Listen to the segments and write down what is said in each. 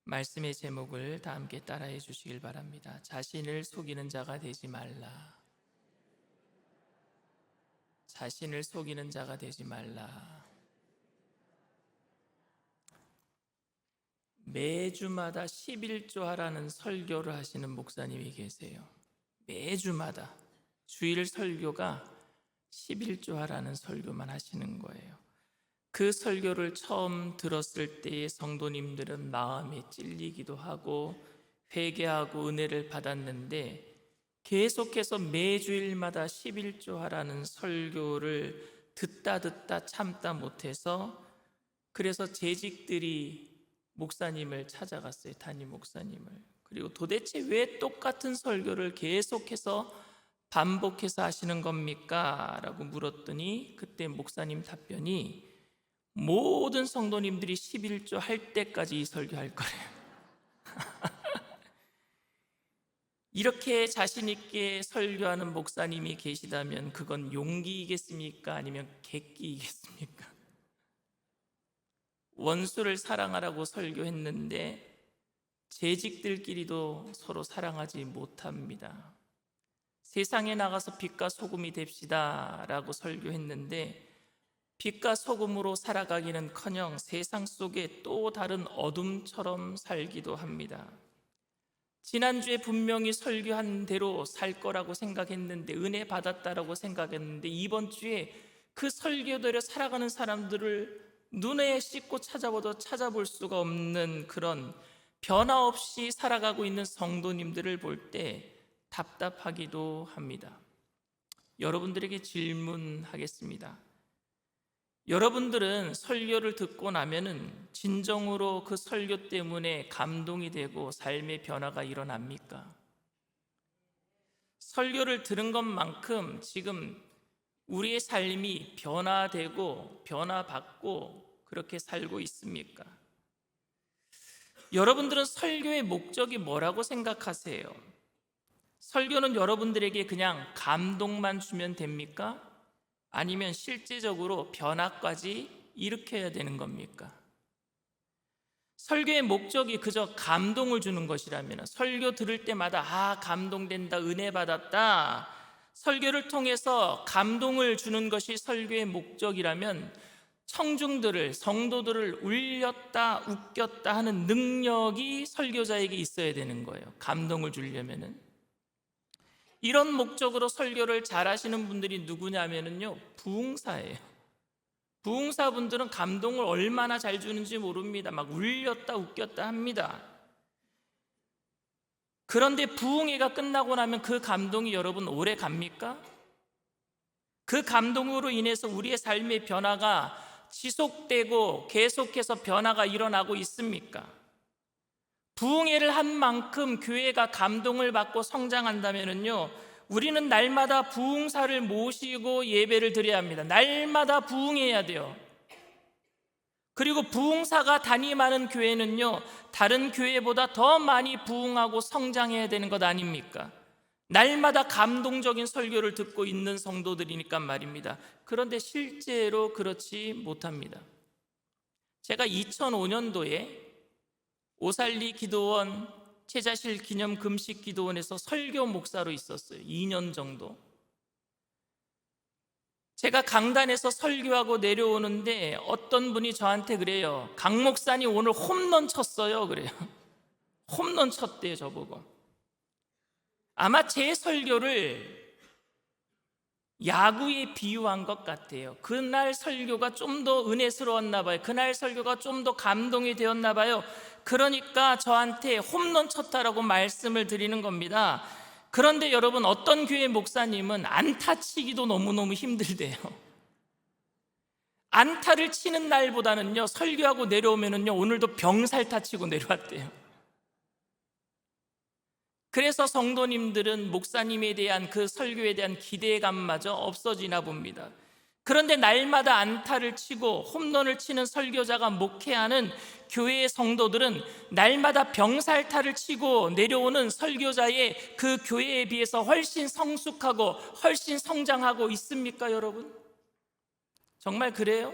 말씀의 제목을 다 함께 따라해 주시길 바랍니다. 자신을 속이는 자가 되지 말라. 자신을 속이는 자가 되지 말라. 매주마다 11조 하라는 설교를 하시는 목사님이 계세요. 매주마다 주일 설교가 11조 하라는 설교만 하시는 거예요. 그 설교를 처음 들었을 때의 성도님들은 마음이 찔리기도 하고 회개하고 은혜를 받았는데, 계속해서 매주일마다 11조 하라는 설교를 듣다 참다 못해서, 그래서 재직들이 목사님을 찾아갔어요. 담임 목사님을. 그리고 도대체 왜 똑같은 설교를 계속해서 반복해서 하시는 겁니까? 라고 물었더니 그때 목사님 답변이, 모든 성도님들이 11조 할 때까지 이 설교할 거래요. 이렇게 자신 있게 설교하는 목사님이 계시다면 그건 용기이겠습니까? 아니면 객기이겠습니까? 원수를 사랑하라고 설교했는데 재직들끼리도 서로 사랑하지 못합니다. 세상에 나가서 빛과 소금이 됩시다 라고 설교했는데 빛과 소금으로 살아가기는커녕 세상 속에 또 다른 어둠처럼 살기도 합니다. 지난주에 분명히 설교한 대로 살 거라고 생각했는데, 은혜 받았다라고 생각했는데, 이번 주에 그 설교대로 살아가는 사람들을 눈에 씻고 찾아봐도 찾아볼 수가 없는 그런 변화 없이 살아가고 있는 성도님들을 볼 때 답답하기도 합니다. 여러분들에게 질문하겠습니다. 여러분들은 설교를 듣고 나면은 진정으로 그 설교 때문에 감동이 되고 삶의 변화가 일어납니까? 설교를 들은 것만큼 지금 우리의 삶이 변화되고 변화받고 그렇게 살고 있습니까? 여러분들은 설교의 목적이 뭐라고 생각하세요? 설교는 여러분들에게 그냥 감동만 주면 됩니까? 아니면 실제적으로 변화까지 일으켜야 되는 겁니까? 설교의 목적이 그저 감동을 주는 것이라면, 설교 들을 때마다 감동된다, 은혜 받았다, 설교를 통해서 감동을 주는 것이 설교의 목적이라면, 청중들을, 성도들을 울렸다 웃겼다 하는 능력이 설교자에게 있어야 되는 거예요. 감동을 주려면은. 이런 목적으로 설교를 잘 하시는 분들이 누구냐면요, 부흥사예요. 부흥사분들은 감동을 얼마나 잘 주는지 모릅니다. 막 울렸다 웃겼다 합니다. 그런데 부흥회가 끝나고 나면 그 감동이 여러분 오래 갑니까? 그 감동으로 인해서 우리의 삶의 변화가 지속되고 계속해서 변화가 일어나고 있습니까? 부흥회를 한 만큼 교회가 감동을 받고 성장한다면요, 우리는 날마다 부흥사를 모시고 예배를 드려야 합니다. 날마다 부흥해야 돼요. 그리고 부흥사가 담임하는 교회는요, 다른 교회보다 더 많이 부흥하고 성장해야 되는 것 아닙니까? 날마다 감동적인 설교를 듣고 있는 성도들이니까 말입니다. 그런데 실제로 그렇지 못합니다. 제가 2005년도에 오살리 기도원 채자실 기념 금식 기도원에서 설교 목사로 있었어요. 2년 정도. 제가 강단에서 설교하고 내려오는데 어떤 분이 저한테 그래요. 강 목사님 오늘 홈런 쳤어요. 그래요. 홈런 쳤대요, 저보고. 아마 제 설교를 야구에 비유한 것 같아요. 그날 설교가 좀 더 은혜스러웠나 봐요. 그날 설교가 좀 더 감동이 되었나 봐요. 그러니까 저한테 홈런 쳤다라고 말씀을 드리는 겁니다. 그런데 여러분, 어떤 교회 목사님은 안타 치기도 너무너무 힘들대요. 안타를 치는 날보다는요, 설교하고 내려오면은요, 오늘도 병살타 치고 내려왔대요. 그래서 성도님들은 목사님에 대한 그 설교에 대한 기대감마저 없어지나 봅니다. 그런데 날마다 안타를 치고 홈런을 치는 설교자가 목회하는 교회의 성도들은 날마다 병살타를 치고 내려오는 설교자의 그 교회에 비해서 훨씬 성숙하고 훨씬 성장하고 있습니까, 여러분? 정말 그래요?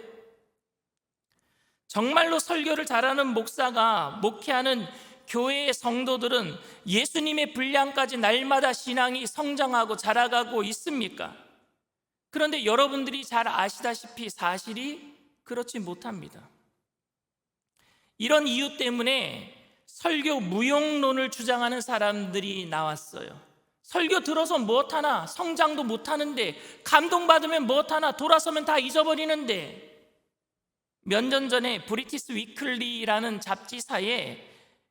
정말로 설교를 잘하는 목사가 목회하는 교회의 성도들은 예수님의 분량까지 날마다 신앙이 성장하고 자라가고 있습니까? 그런데 여러분들이 잘 아시다시피 사실이 그렇지 못합니다. 이런 이유 때문에 설교 무용론을 주장하는 사람들이 나왔어요. 설교 들어서 무엇하나, 성장도 못하는데, 감동받으면 무엇하나, 돌아서면 다 잊어버리는데. 몇 년 전에 브리티스 위클리라는 잡지사에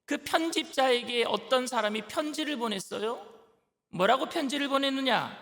그 편집자에게 어떤 사람이 편지를 보냈어요. 뭐라고 편지를 보냈느냐?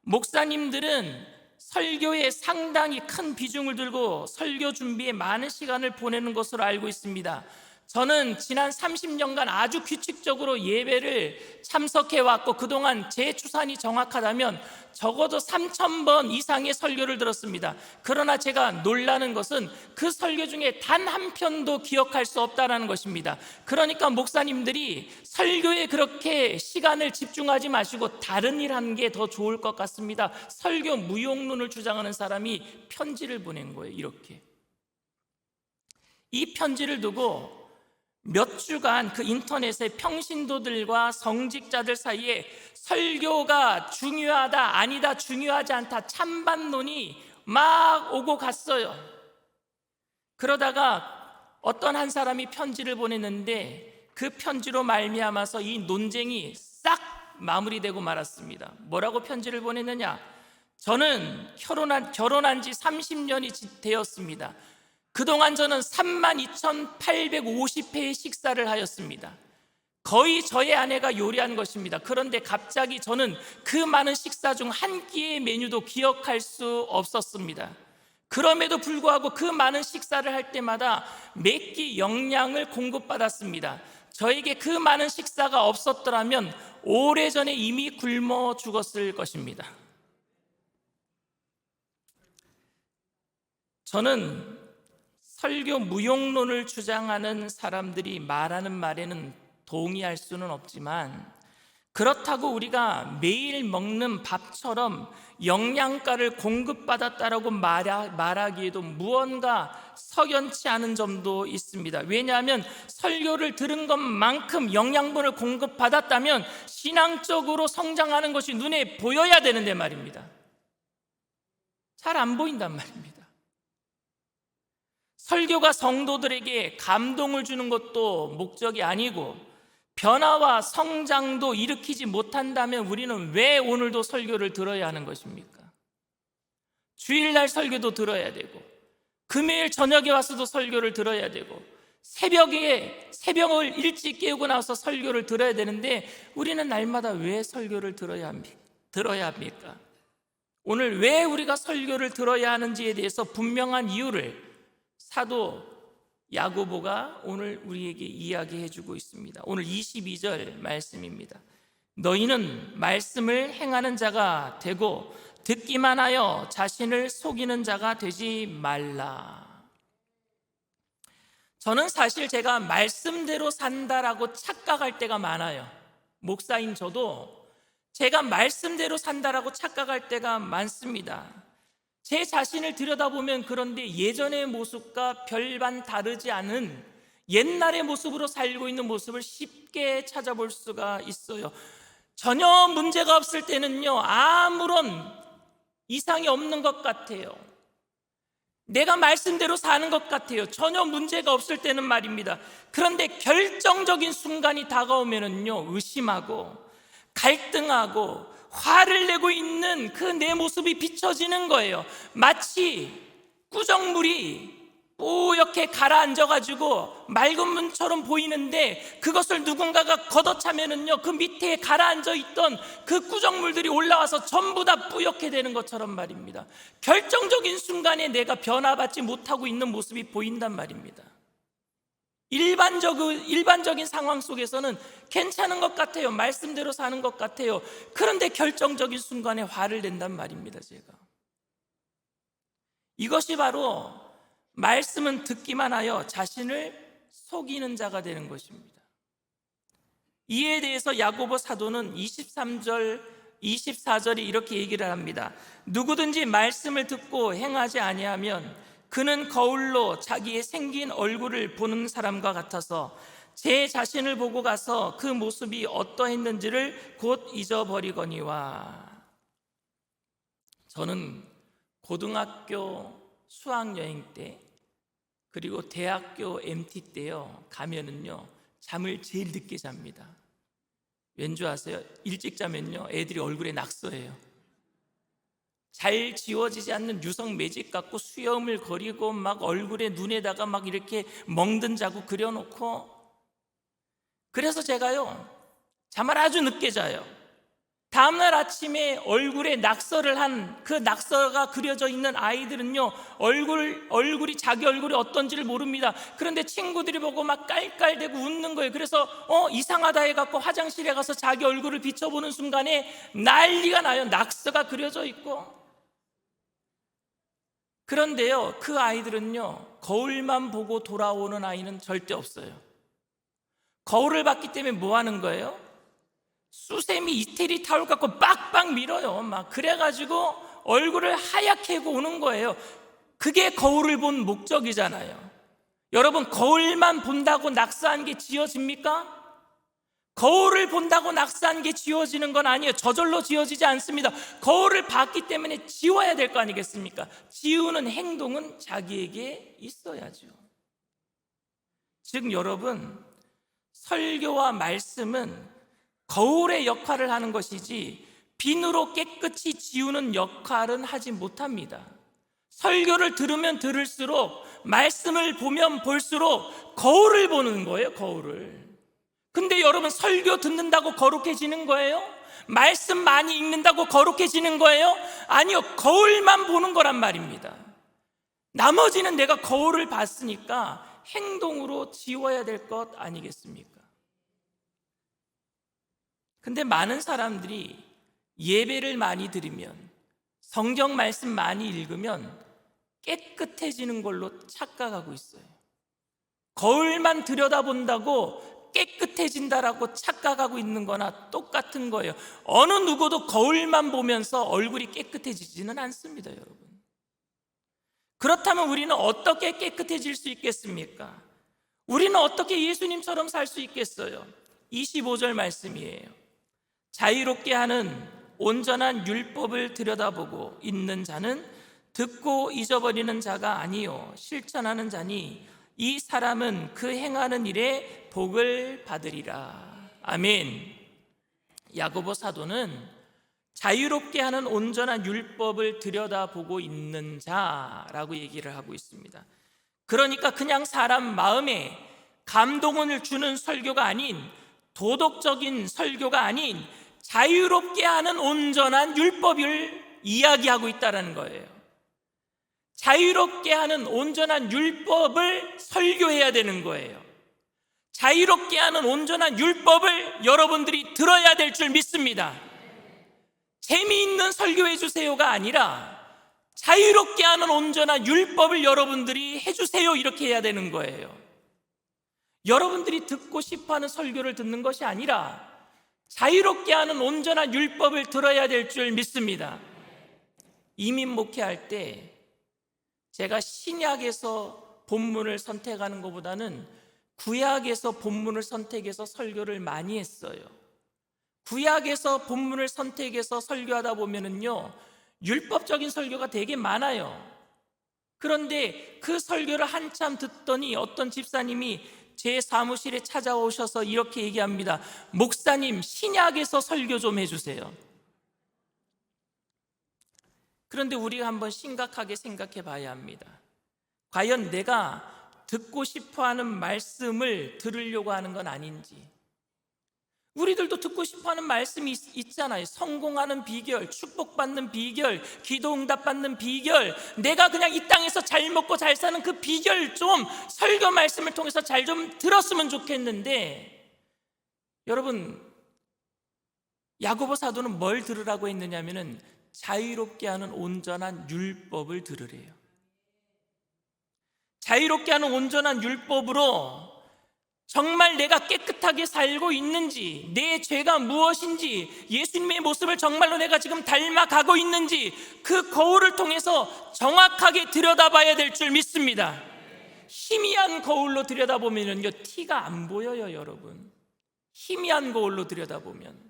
목사님들은 설교에 상당히 큰 비중을 두고 설교 준비에 많은 시간을 보내는 것으로 알고 있습니다. 저는 지난 30년간 아주 규칙적으로 예배를 참석해 왔고, 그동안 제 추산이 정확하다면 적어도 3,000번 이상의 설교를 들었습니다. 그러나 제가 놀라는 것은 그 설교 중에 단 한 편도 기억할 수 없다는 것입니다. 그러니까 목사님들이 설교에 그렇게 시간을 집중하지 마시고 다른 일 하는 게 더 좋을 것 같습니다. 설교 무용론을 주장하는 사람이 편지를 보낸 거예요. 이렇게 이 편지를 두고 몇 주간 그 인터넷에 평신도들과 성직자들 사이에 설교가 중요하다, 아니다, 중요하지 않다 찬반론이 막 오고 갔어요. 그러다가 어떤 한 사람이 편지를 보냈는데 그 편지로 말미암아서 이 논쟁이 싹 마무리되고 말았습니다. 뭐라고 편지를 보냈느냐? 저는 결혼한 지 30년이 되었습니다. 그동안 저는 32,850회의 식사를 하였습니다. 거의 저의 아내가 요리한 것입니다. 그런데 갑자기 저는 그 많은 식사 중 한 끼의 메뉴도 기억할 수 없었습니다. 그럼에도 불구하고 그 많은 식사를 할 때마다 몇 끼 영양을 공급받았습니다. 저에게 그 많은 식사가 없었더라면 오래전에 이미 굶어 죽었을 것입니다. 저는 설교 무용론을 주장하는 사람들이 말하는 말에는 동의할 수는 없지만, 그렇다고 우리가 매일 먹는 밥처럼 영양가를 공급받았다라고 말하기에도 무언가 석연치 않은 점도 있습니다. 왜냐하면 설교를 들은 것만큼 영양분을 공급받았다면 신앙적으로 성장하는 것이 눈에 보여야 되는데 말입니다. 잘 안 보인단 말입니다. 설교가 성도들에게 감동을 주는 것도 목적이 아니고 변화와 성장도 일으키지 못한다면 우리는 왜 오늘도 설교를 들어야 하는 것입니까? 주일날 설교도 들어야 되고, 금요일 저녁에 와서도 설교를 들어야 되고, 새벽을 일찍 깨우고 나서 설교를 들어야 되는데 우리는 날마다 왜 설교를 들어야 합니까? 오늘 왜 우리가 설교를 들어야 하는지에 대해서 분명한 이유를 사도 야고보가 오늘 우리에게 이야기해 주고 있습니다. 오늘 22절 말씀입니다. 너희는 말씀을 행하는 자가 되고 듣기만 하여 자신을 속이는 자가 되지 말라. 저는 사실 제가 말씀대로 산다라고 착각할 때가 많아요. 목사인 저도 제가 말씀대로 산다라고 착각할 때가 많습니다. 제 자신을 들여다보면 그런데 예전의 모습과 별반 다르지 않은 옛날의 모습으로 살고 있는 모습을 쉽게 찾아볼 수가 있어요. 전혀 문제가 없을 때는요, 아무런 이상이 없는 것 같아요. 내가 말씀대로 사는 것 같아요. 전혀 문제가 없을 때는 말입니다. 그런데 결정적인 순간이 다가오면은요, 의심하고 갈등하고 화를 내고 있는 그 내 모습이 비춰지는 거예요. 마치 꾸정물이 뽀얗게 가라앉아가지고 맑은 물처럼 보이는데 그것을 누군가가 걷어차면은요, 그 밑에 가라앉아 있던 그 꾸정물들이 올라와서 전부 다 뿌옇게 되는 것처럼 말입니다. 결정적인 순간에 내가 변화받지 못하고 있는 모습이 보인단 말입니다. 일반적인 상황 속에서는 괜찮은 것 같아요. 말씀대로 사는 것 같아요. 그런데 결정적인 순간에 화를 낸단 말입니다. 제가 이것이 바로 말씀은 듣기만 하여 자신을 속이는 자가 되는 것입니다. 이에 대해서 야고보 사도는 23절 24절에 이렇게 얘기를 합니다. 누구든지 말씀을 듣고 행하지 아니하면 그는 거울로 자기의 생긴 얼굴을 보는 사람과 같아서 제 자신을 보고 가서 그 모습이 어떠했는지를 곧 잊어버리거니와. 저는 고등학교 수학여행 때 그리고 대학교 MT 때요 가면은요 잠을 제일 늦게 잡니다. 왠지 아세요? 일찍 자면요 애들이 얼굴에 낙서해요. 잘 지워지지 않는 유성 매직 갖고 수염을 거리고 막 얼굴에 눈에다가 막 이렇게 멍든 자국 그려놓고, 그래서 제가요 잠을 아주 늦게 자요. 다음날 아침에 얼굴에 낙서를 한 그 낙서가 그려져 있는 아이들은요 얼굴이 자기 얼굴이 어떤지를 모릅니다. 그런데 친구들이 보고 막 깔깔대고 웃는 거예요. 그래서 이상하다 해갖고 화장실에 가서 자기 얼굴을 비춰보는 순간에 난리가 나요. 낙서가 그려져 있고. 그런데요 그 아이들은요 거울만 보고 돌아오는 아이는 절대 없어요. 거울을 봤기 때문에 뭐 하는 거예요? 수세미 이태리 타올 갖고 빡빡 밀어요. 막 그래가지고 얼굴을 하얗게 하고 오는 거예요. 그게 거울을 본 목적이잖아요. 여러분, 거울만 본다고 낙서한 게 지워집니까? 거울을 본다고 낙서한 게 지워지는 건 아니에요. 저절로 지워지지 않습니다. 거울을 봤기 때문에 지워야 될 거 아니겠습니까? 지우는 행동은 자기에게 있어야죠. 즉 여러분, 설교와 말씀은 거울의 역할을 하는 것이지 비누로 깨끗이 지우는 역할은 하지 못합니다. 설교를 들으면 들을수록, 말씀을 보면 볼수록 거울을 보는 거예요. 거울을. 근데 여러분, 설교 듣는다고 거룩해지는 거예요? 말씀 많이 읽는다고 거룩해지는 거예요? 아니요, 거울만 보는 거란 말입니다. 나머지는 내가 거울을 봤으니까 행동으로 지워야 될 것 아니겠습니까? 근데 많은 사람들이 예배를 많이 드리면, 성경 말씀 많이 읽으면 깨끗해지는 걸로 착각하고 있어요. 거울만 들여다본다고 깨끗해진다라고 착각하고 있는 거나 똑같은 거예요. 어느 누구도 거울만 보면서 얼굴이 깨끗해지지는 않습니다, 여러분. 그렇다면 우리는 어떻게 깨끗해질 수 있겠습니까? 우리는 어떻게 예수님처럼 살 수 있겠어요? 25절 말씀이에요. 자유롭게 하는 온전한 율법을 들여다보고 있는 자는 듣고 잊어버리는 자가 아니요 실천하는 자니 이 사람은 그 행하는 일에 복을 받으리라. 아멘. 야고보 사도는 자유롭게 하는 온전한 율법을 들여다보고 있는 자라고 얘기를 하고 있습니다. 그러니까 그냥 사람 마음에 감동을 주는 설교가 아닌, 도덕적인 설교가 아닌 자유롭게 하는 온전한 율법을 이야기하고 있다는 거예요. 자유롭게 하는 온전한 율법을 설교해야 되는 거예요. 자유롭게 하는 온전한 율법을 여러분들이 들어야 될 줄 믿습니다. 재미있는 설교해 주세요가 아니라 자유롭게 하는 온전한 율법을 여러분들이 해주세요, 이렇게 해야 되는 거예요. 여러분들이 듣고 싶어하는 설교를 듣는 것이 아니라 자유롭게 하는 온전한 율법을 들어야 될 줄 믿습니다. 이민 목회할 때 제가 신약에서 본문을 선택하는 것보다는 구약에서 본문을 선택해서 설교를 많이 했어요. 구약에서 본문을 선택해서 설교하다 보면은요, 율법적인 설교가 되게 많아요. 그런데 그 설교를 한참 듣더니 어떤 집사님이 제 사무실에 찾아오셔서 이렇게 얘기합니다. 목사님, 신약에서 설교 좀 해주세요. 그런데 우리가 한번 심각하게 생각해 봐야 합니다. 과연 내가 듣고 싶어하는 말씀을 들으려고 하는 건 아닌지. 우리들도 듣고 싶어하는 말씀이 있잖아요. 성공하는 비결, 축복받는 비결, 기도 응답받는 비결, 내가 그냥 이 땅에서 잘 먹고 잘 사는 그 비결 좀 설교 말씀을 통해서 잘 좀 들었으면 좋겠는데, 여러분, 야고보 사도는 뭘 들으라고 했느냐면은 자유롭게 하는 온전한 율법을 들으래요. 자유롭게 하는 온전한 율법으로 정말 내가 깨끗하게 살고 있는지, 내 죄가 무엇인지, 예수님의 모습을 정말로 내가 지금 닮아가고 있는지 그 거울을 통해서 정확하게 들여다봐야 될 줄 믿습니다. 희미한 거울로 들여다보면요, 티가 안 보여요, 여러분. 희미한 거울로 들여다보면.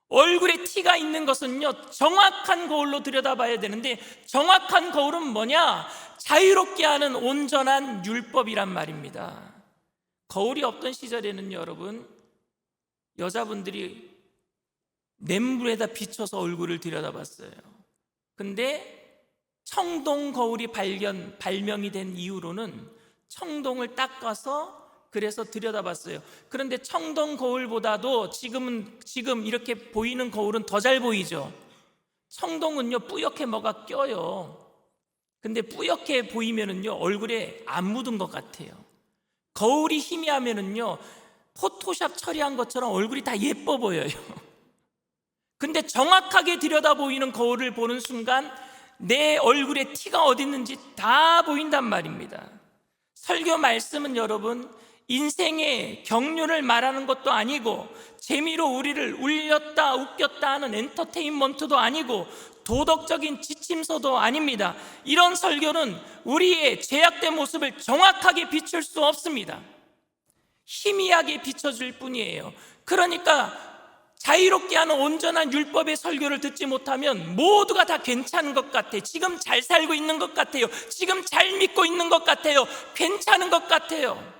얼굴에 티가 있는 것은요, 정확한 거울로 들여다봐야 되는데, 정확한 거울은 뭐냐? 자유롭게 하는 온전한 율법이란 말입니다. 거울이 없던 시절에는 여러분, 여자분들이 냇물에다 비춰서 얼굴을 들여다봤어요. 근데 청동 거울이 발명이 된 이후로는 청동을 닦아서 그래서 들여다봤어요. 그런데 청동 거울보다도 지금 이렇게 보이는 거울은 더 잘 보이죠. 청동은요, 뿌옇게 뭐가 껴요. 근데 뿌옇게 보이면은요, 얼굴에 안 묻은 것 같아요. 거울이 희미하면은요, 포토샵 처리한 것처럼 얼굴이 다 예뻐 보여요. 근데 정확하게 들여다 보이는 거울을 보는 순간 내 얼굴에 티가 어디 있는지 다 보인단 말입니다. 설교 말씀은 여러분, 인생의 경륜을 말하는 것도 아니고, 재미로 우리를 울렸다 웃겼다 하는 엔터테인먼트도 아니고, 도덕적인 지침서도 아닙니다. 이런 설교는 우리의 죄악된 모습을 정확하게 비출 수 없습니다. 희미하게 비춰줄 뿐이에요. 그러니까 자유롭게 하는 온전한 율법의 설교를 듣지 못하면 모두가 다 괜찮은 것 같아요. 지금 잘 살고 있는 것 같아요. 지금 잘 믿고 있는 것 같아요. 괜찮은 것 같아요.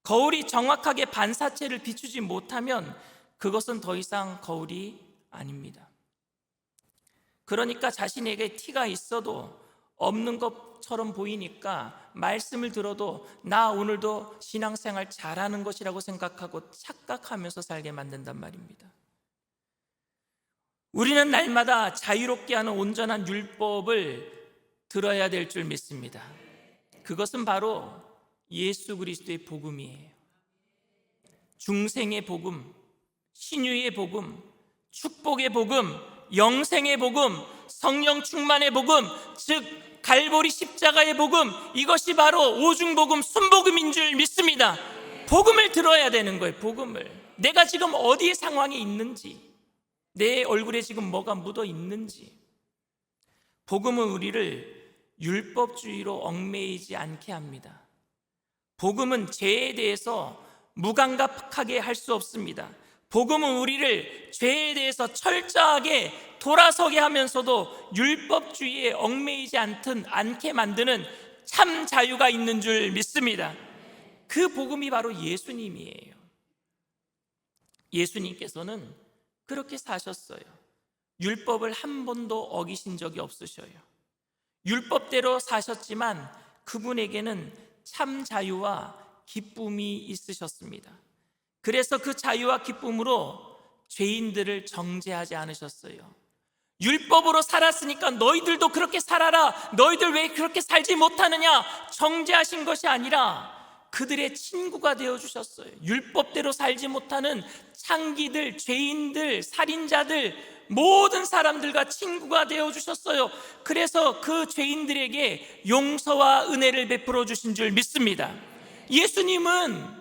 거울이 정확하게 반사체를 비추지 못하면 그것은 더 이상 거울이 아닙니다. 그러니까 자신에게 티가 있어도 없는 것처럼 보이니까 말씀을 들어도 나 오늘도 신앙생활 잘하는 것이라고 생각하고 착각하면서 살게 만든단 말입니다. 우리는 날마다 자유롭게 하는 온전한 율법을 들어야 될 줄 믿습니다. 그것은 바로 예수 그리스도의 복음이에요. 중생의 복음, 신유의 복음, 축복의 복음, 영생의 복음, 성령 충만의 복음, 즉 갈보리 십자가의 복음, 이것이 바로 오중복음, 순복음인 줄 믿습니다. 복음을 들어야 되는 거예요. 복음을. 내가 지금 어디에 상황이 있는지, 내 얼굴에 지금 뭐가 묻어 있는지. 복음은 우리를 율법주의로 얽매이지 않게 합니다. 복음은 죄에 대해서 무감각하게 할 수 없습니다. 복음은 우리를 죄에 대해서 철저하게 돌아서게 하면서도 율법주의에 얽매이지 않게 만드는 참 자유가 있는 줄 믿습니다. 그 복음이 바로 예수님이에요. 예수님께서는 그렇게 사셨어요. 율법을 한 번도 어기신 적이 없으셔요. 율법대로 사셨지만 그분에게는 참 자유와 기쁨이 있으셨습니다. 그래서 그 자유와 기쁨으로 죄인들을 정죄하지 않으셨어요. 율법으로 살았으니까 너희들도 그렇게 살아라, 너희들 왜 그렇게 살지 못하느냐, 정죄하신 것이 아니라 그들의 친구가 되어주셨어요. 율법대로 살지 못하는 창기들, 죄인들, 살인자들, 모든 사람들과 친구가 되어주셨어요. 그래서 그 죄인들에게 용서와 은혜를 베풀어 주신 줄 믿습니다. 예수님은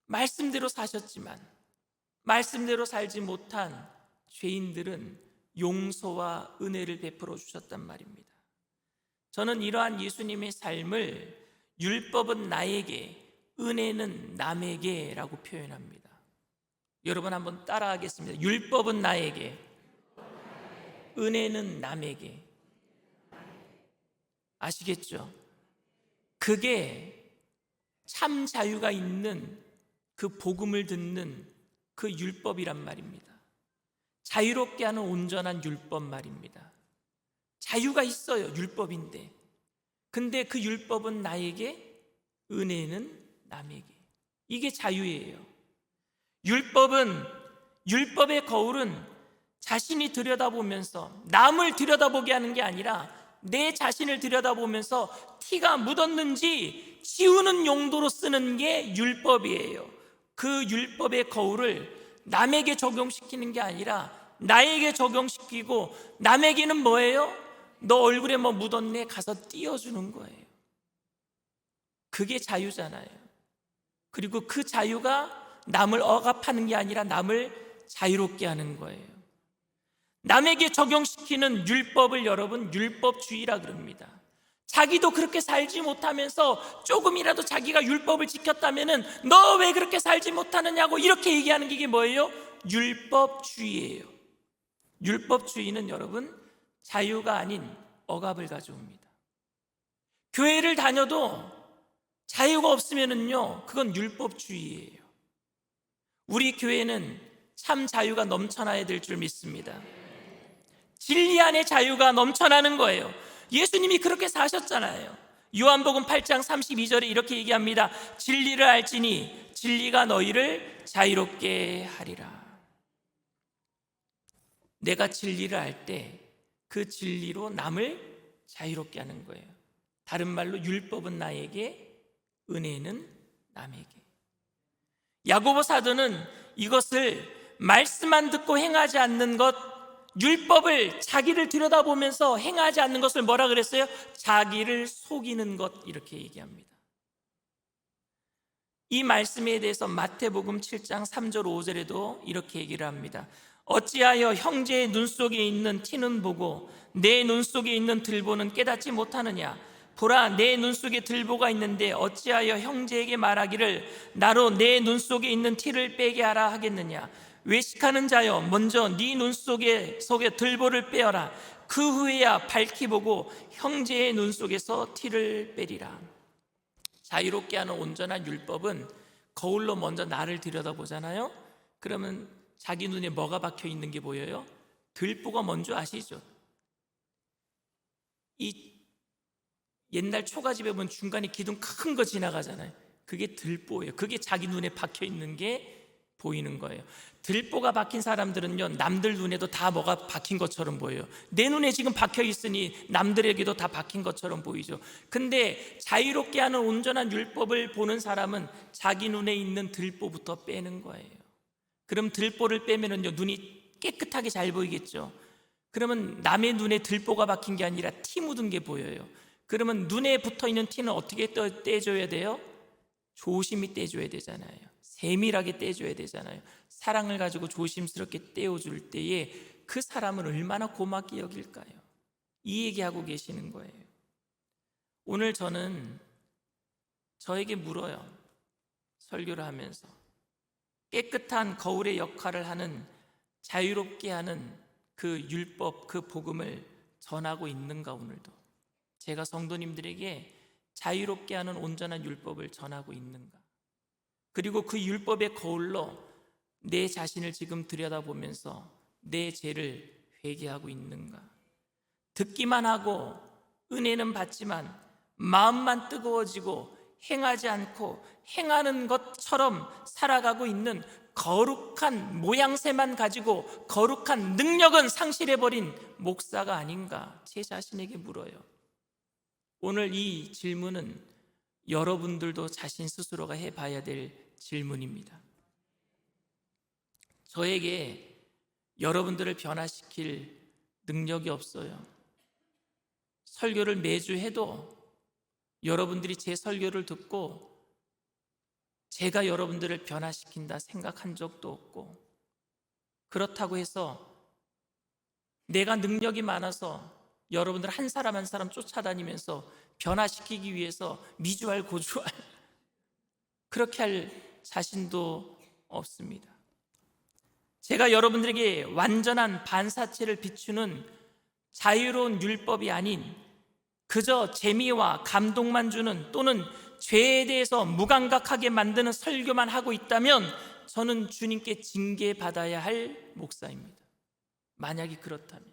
말씀대로 사셨지만 말씀대로 살지 못한 죄인들은 용서와 은혜를 베풀어 주셨단 말입니다. 저는 이러한 예수님의 삶을 율법은 나에게, 은혜는 남에게 라고 표현합니다. 여러분 한번 따라하겠습니다. 율법은 나에게, 은혜는 남에게. 아시겠죠? 그게 참 자유가 있는 그 복음을 듣는 그 율법이란 말입니다. 자유롭게 하는 온전한 율법 말입니다. 자유가 있어요. 율법인데. 근데 그 율법은 나에게, 은혜는 남에게. 이게 자유예요. 율법의 거울은 자신이 들여다보면서 남을 들여다보게 하는 게 아니라 내 자신을 들여다보면서 티가 묻었는지 지우는 용도로 쓰는 게 율법이에요. 그 율법의 거울을 남에게 적용시키는 게 아니라 나에게 적용시키고, 남에게는 뭐예요? 너 얼굴에 뭐 묻었네? 가서 띄워주는 거예요. 그게 자유잖아요. 그리고 그 자유가 남을 억압하는 게 아니라 남을 자유롭게 하는 거예요. 남에게 적용시키는 율법을 여러분 율법주의라 그럽니다. 자기도 그렇게 살지 못하면서 조금이라도 자기가 율법을 지켰다면은 너 왜 그렇게 살지 못하느냐고 이렇게 얘기하는 게 이게 뭐예요? 율법주의예요. 율법주의는 여러분 자유가 아닌 억압을 가져옵니다. 교회를 다녀도 자유가 없으면은요, 그건 율법주의예요. 우리 교회는 참 자유가 넘쳐나야 될 줄 믿습니다. 진리 안에 자유가 넘쳐나는 거예요. 예수님이 그렇게 사셨잖아요. 요한복음 8장 32절에 이렇게 얘기합니다. 진리를 알지니 진리가 너희를 자유롭게 하리라. 내가 진리를 알 때 그 진리로 남을 자유롭게 하는 거예요. 다른 말로 율법은 나에게, 은혜는 남에게. 야고보 사도는 이것을 말씀만 듣고 행하지 않는 것, 율법을 자기를 들여다보면서 행하지 않는 것을 뭐라 그랬어요? 자기를 속이는 것, 이렇게 얘기합니다. 이 말씀에 대해서 마태복음 7장 3절 5절에도 이렇게 얘기를 합니다. 어찌하여 형제의 눈 속에 있는 티는 보고 내 눈 속에 있는 들보는 깨닫지 못하느냐? 보라, 내 눈 속에 들보가 있는데 어찌하여 형제에게 말하기를 나로 내 눈 속에 있는 티를 빼게 하라 하겠느냐? 외식하는 자여, 먼저 네 눈 속에 들보를 빼어라. 그 후에야 밝히 보고 형제의 눈 속에서 티를 빼리라. 자유롭게 하는 온전한 율법은 거울로 먼저 나를 들여다보잖아요. 그러면 자기 눈에 뭐가 박혀 있는 게 보여요? 들보가 뭔지 아시죠? 이 옛날 초가집에 보면 중간에 기둥 큰 거 지나가잖아요. 그게 들보예요. 그게 자기 눈에 박혀 있는 게 보이는 거예요. 들보가 박힌 사람들은요, 남들 눈에도 다 뭐가 박힌 것처럼 보여요. 내 눈에 지금 박혀 있으니 남들에게도 다 박힌 것처럼 보이죠. 근데 자유롭게 하는 온전한 율법을 보는 사람은 자기 눈에 있는 들보부터 빼는 거예요. 그럼 들보를 빼면은요, 눈이 깨끗하게 잘 보이겠죠. 그러면 남의 눈에 들보가 박힌 게 아니라 티 묻은 게 보여요. 그러면 눈에 붙어있는 티는 어떻게 떼줘야 돼요? 조심히 떼줘야 되잖아요. 세밀하게 떼줘야 되잖아요. 사랑을 가지고 조심스럽게 떼어줄 때에 그 사람은 얼마나 고맙게 여길까요? 이 얘기하고 계시는 거예요. 오늘 저는 저에게 물어요. 설교를 하면서 깨끗한 거울의 역할을 하는, 자유롭게 하는 그 율법, 그 복음을 전하고 있는가? 오늘도 제가 성도님들에게 자유롭게 하는 온전한 율법을 전하고 있는가? 그리고 그 율법의 거울로 내 자신을 지금 들여다보면서 내 죄를 회개하고 있는가? 듣기만 하고 은혜는 받지만 마음만 뜨거워지고 행하지 않고 행하는 것처럼 살아가고 있는 거룩한 모양새만 가지고 거룩한 능력은 상실해버린 목사가 아닌가? 제 자신에게 물어요. 오늘 이 질문은 여러분들도 자신 스스로가 해봐야 될 질문입니다. 저에게 여러분들을 변화시킬 능력이 없어요. 설교를 매주 해도 여러분들이 제 설교를 듣고 제가 여러분들을 변화시킨다 생각한 적도 없고, 그렇다고 해서 내가 능력이 많아서 여러분들 한 사람 한 사람 쫓아다니면서 변화시키기 위해서 미주알 고주알 그렇게 할 자신도 없습니다. 제가 여러분들에게 완전한 반사체를 비추는 자유로운 율법이 아닌 그저 재미와 감동만 주는, 또는 죄에 대해서 무감각하게 만드는 설교만 하고 있다면 저는 주님께 징계받아야 할 목사입니다. 만약에 그렇다면.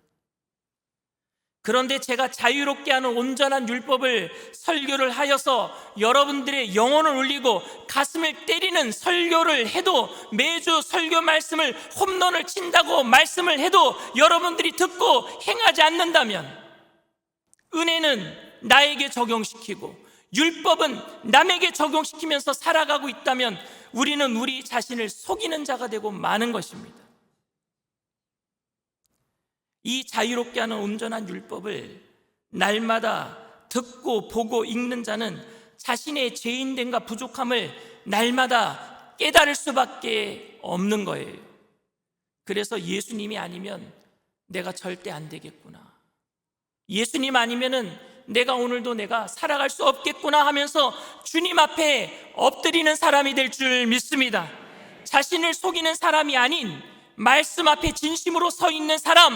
그런데 제가 자유롭게 하는 온전한 율법을 설교를 하여서 여러분들의 영혼을 울리고 가슴을 때리는 설교를 해도, 매주 설교 말씀을 홈런을 친다고 말씀을 해도 여러분들이 듣고 행하지 않는다면, 은혜는 나에게 적용시키고 율법은 남에게 적용시키면서 살아가고 있다면 우리는 우리 자신을 속이는 자가 되고 마는 것입니다. 이 자유롭게 하는 온전한 율법을 날마다 듣고 보고 읽는 자는 자신의 죄인됨과 부족함을 날마다 깨달을 수밖에 없는 거예요. 그래서 예수님이 아니면 내가 절대 안 되겠구나, 예수님 아니면은 내가 오늘도 내가 살아갈 수 없겠구나 하면서 주님 앞에 엎드리는 사람이 될 줄 믿습니다. 자신을 속이는 사람이 아닌 말씀 앞에 진심으로 서 있는 사람,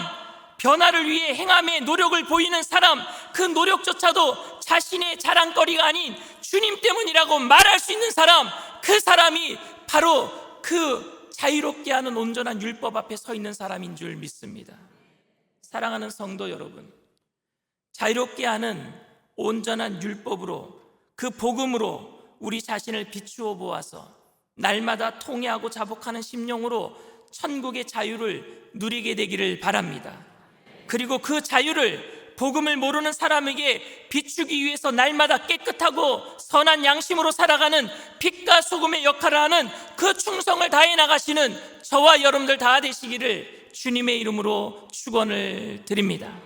변화를 위해 행함의 노력을 보이는 사람, 그 노력조차도 자신의 자랑거리가 아닌 주님 때문이라고 말할 수 있는 사람, 그 사람이 바로 그 자유롭게 하는 온전한 율법 앞에 서 있는 사람인 줄 믿습니다. 사랑하는 성도 여러분, 자유롭게 하는 온전한 율법으로, 그 복음으로 우리 자신을 비추어 보아서 날마다 통회하고 자복하는 심령으로 천국의 자유를 누리게 되기를 바랍니다. 그리고 그 자유를 복음을 모르는 사람에게 비추기 위해서 날마다 깨끗하고 선한 양심으로 살아가는 빛과 소금의 역할을 하는 그 충성을 다해 나가시는 저와 여러분들 다 되시기를 주님의 이름으로 축원을 드립니다.